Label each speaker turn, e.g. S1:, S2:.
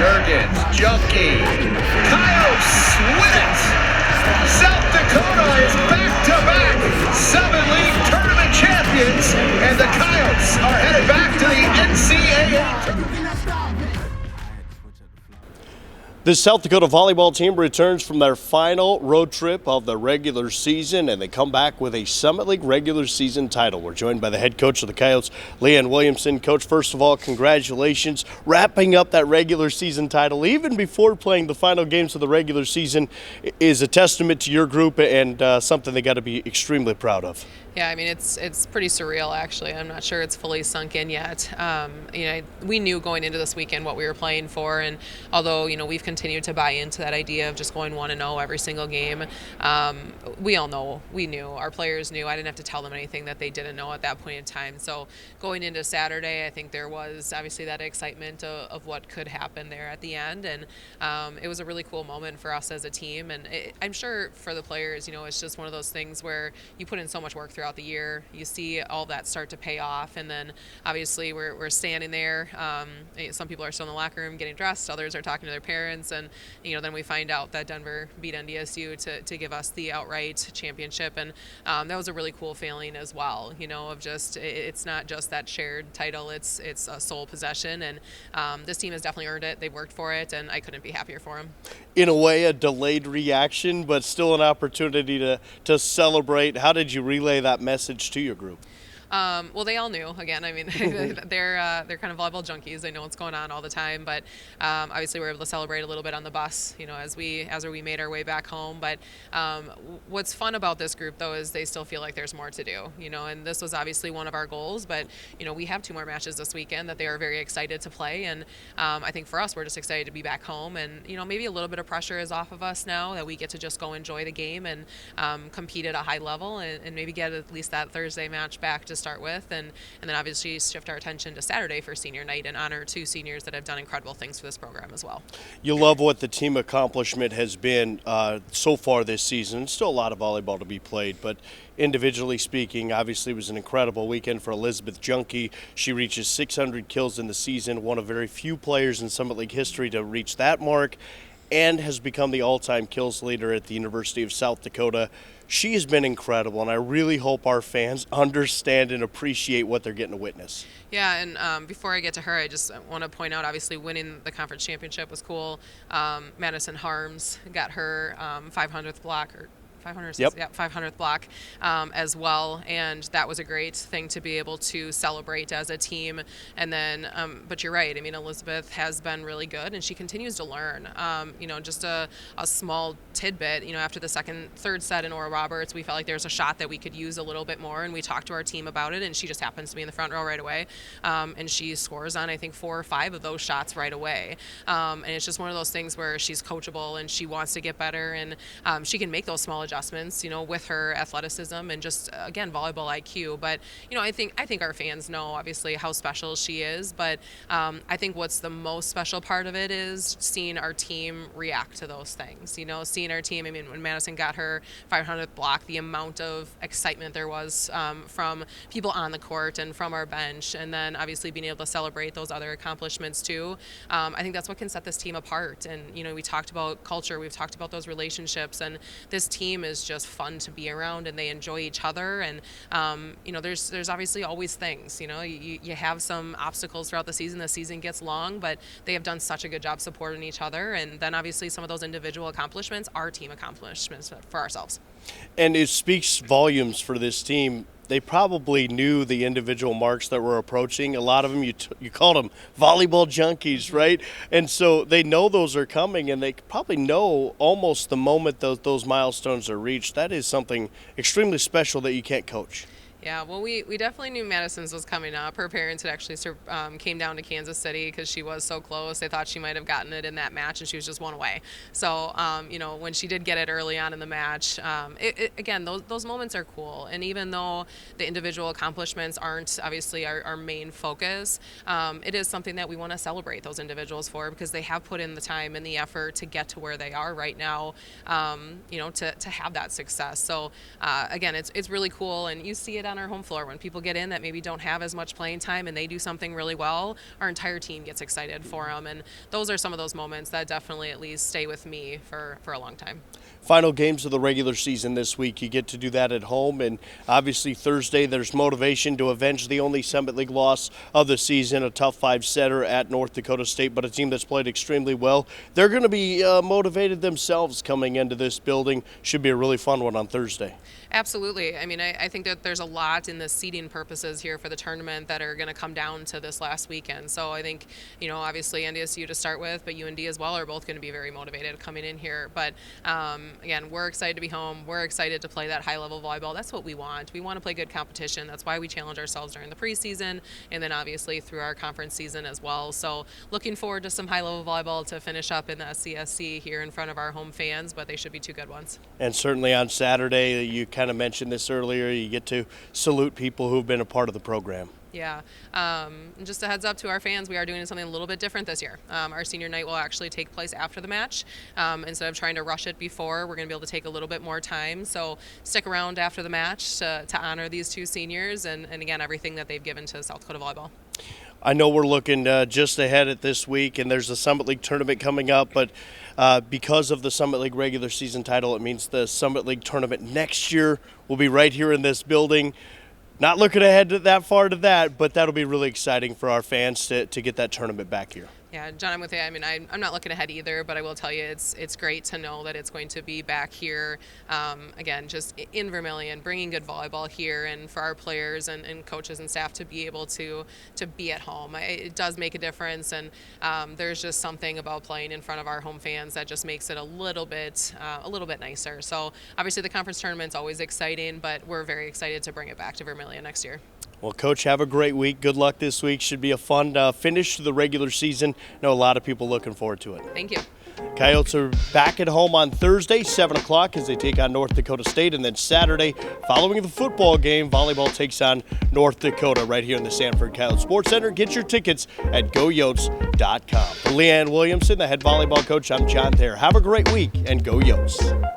S1: Juhnke, Coyotes win it! South Dakota is back-to-back 7-league tournament champions, and the Coyotes are headed back to the NCAA tournament.
S2: The South Dakota volleyball team returns from their final road trip of the regular season, and they come back with a Summit League regular season title. We're joined by the head coach of the Coyotes, Leanne Williamson. Coach, first of all, congratulations. Wrapping up that regular season title, even before playing the final games of the regular season, is a testament to your group and something they got to be extremely proud of.
S3: Yeah, I mean, it's pretty surreal, actually. I'm not sure it's fully sunk in yet. We knew going into this weekend what we were playing for, and although, we've continued to buy into that idea of just going 1-0 every single game, we all know, we knew, our players knew. I didn't have to tell them anything that they didn't know at that point in time. So going into Saturday, I think there was obviously that excitement of what could happen there at the end, and it was a really cool moment for us as a team, and I'm sure for the players, it's just one of those things where you put in so much work throughout the year, you see all that start to pay off, and then obviously we're standing there. Some people are still in the locker room getting dressed, others are talking to their parents, and then we find out that Denver beat NDSU to give us the outright championship, and that was a really cool feeling as well. Of just it's not just that shared title; it's a sole possession, and this team has definitely earned it. They've worked for it, and I couldn't be happier for them.
S2: In a way, a delayed reaction, but still an opportunity to celebrate. How did you relay that message to your group?
S3: Well, they all knew. Again, I mean, they're kind of volleyball junkies. They know what's going on all the time. But obviously, we were able to celebrate a little bit on the bus, as we made our way back home. But what's fun about this group, though, is they still feel like there's more to do. And this was obviously one of our goals. But we have 2 more matches this weekend that they are very excited to play. And I think for us, we're just excited to be back home. And maybe a little bit of pressure is off of us now that we get to just go enjoy the game and compete at a high level and maybe get at least that Thursday match back to start with, and then obviously shift our attention to Saturday for senior night and honor 2 seniors that have done incredible things for this program as well.
S2: You love what the team accomplishment has been so far this season. Still a lot of volleyball to be played, but individually speaking, obviously it was an incredible weekend for Elizabeth Juhnke. She reaches 600 kills in the season, one of very few players in Summit League history to reach that mark, and has become the all-time kills leader at the University of South Dakota. She has been incredible, and I really hope our fans understand and appreciate what they're getting to witness.
S3: Yeah, and before I get to her, I just want to point out, obviously, winning the conference championship was cool. Madison Harms got her 500th block, or 500th block as well, and that was a great thing to be able to celebrate as a team. And then, but you're right. I mean, Elizabeth has been really good, and she continues to learn. Just a small tidbit. After the third set in Oral Roberts, we felt like there was a shot that we could use a little bit more, and we talked to our team about it. And she just happens to be in the front row right away, and she scores on I think 4 or 5 of those shots right away. And it's just one of those things where she's coachable and she wants to get better, and she can make those small adjustments, with her athleticism and just, again, volleyball IQ. But, I think our fans know, obviously, how special she is. But I think what's the most special part of it is seeing our team react to those things. Seeing our team, I mean, when Madison got her 500th block, the amount of excitement there was from people on the court and from our bench, and then obviously being able to celebrate those other accomplishments too. I think that's what can set this team apart. And, we talked about culture, we've talked about those relationships, and this team is just fun to be around, and they enjoy each other. And there's obviously always things. You have some obstacles throughout the season gets long, but they have done such a good job supporting each other. And then obviously some of those individual accomplishments are team accomplishments for ourselves.
S2: And it speaks volumes for this team. They probably knew the individual marks that were approaching. A lot of them, you called them volleyball junkies, right? And so they know those are coming, and they probably know almost the moment those milestones are reached. That is something extremely special that you can't coach.
S3: Yeah, well, we definitely knew Madison's was coming up. Her parents had actually came down to Kansas City because she was so close. They thought she might have gotten it in that match, and she was just 1 away. So, when she did get it early on in the match, again, those moments are cool. And even though the individual accomplishments aren't obviously our main focus, it is something that we want to celebrate those individuals for, because they have put in the time and the effort to get to where they are right now, to have that success. So, again, it's really cool, and you see it on our home floor. When people get in that maybe don't have as much playing time and they do something really well, our entire team gets excited for them. And those are some of those moments that definitely at least stay with me for a long time.
S2: Final games of the regular season this week. You get to do that at home, and obviously Thursday there's motivation to avenge the only Summit League loss of the season, a tough 5-setter at North Dakota State, but a team that's played extremely well. They're going to be motivated themselves coming into this building. Should be a really fun one on Thursday.
S3: Absolutely. I mean, I think that there's a lot in the seeding purposes here for the tournament that are going to come down to this last weekend. So I think, obviously NDSU to start with, but UND as well are both going to be very motivated coming in here. But again, we're excited to be home. We're excited to play that high-level volleyball. That's what we want. We want to play good competition. That's why we challenge ourselves during the preseason and then obviously through our conference season as well. So looking forward to some high-level volleyball to finish up in the SCSC here in front of our home fans, but they should be two good ones.
S2: And certainly on Saturday, you kind of mentioned this earlier, you get to salute people who've been a part of the program.
S3: Yeah. Just a heads up to our fans, we are doing something a little bit different this year. Our senior night will actually take place after the match. Instead of trying to rush it before, we're going to be able to take a little bit more time. So stick around after the match to honor these two seniors and again, everything that they've given to South Dakota volleyball.
S2: I know we're looking just ahead at this week, and there's a Summit League tournament coming up, but because of the Summit League regular season title, it means the Summit League tournament next year will be right here in this building. Not looking ahead that far to that, but that'll be really exciting for our fans to get that tournament back here.
S3: Yeah, John, I'm with you. I mean, I'm not looking ahead either, but I will tell you it's great to know that it's going to be back here, again, just in Vermilion, bringing good volleyball here, and for our players and coaches and staff to be able to be at home. It does make a difference, and there's just something about playing in front of our home fans that just makes it a little bit nicer. So obviously the conference tournament's always exciting, but we're very excited to bring it back to Vermilion next year.
S2: Well, Coach, have a great week. Good luck this week. Should be a fun finish to the regular season. I know a lot of people looking forward to it.
S3: Thank you.
S2: Coyotes are back at home on Thursday, 7 o'clock, as they take on North Dakota State. And then Saturday, following the football game, volleyball takes on North Dakota right here in the Sanford Coyote Sports Center. Get your tickets at goyotes.com. For Leanne Williamson, the head volleyball coach, I'm John Thayer. Have a great week, and go Yotes.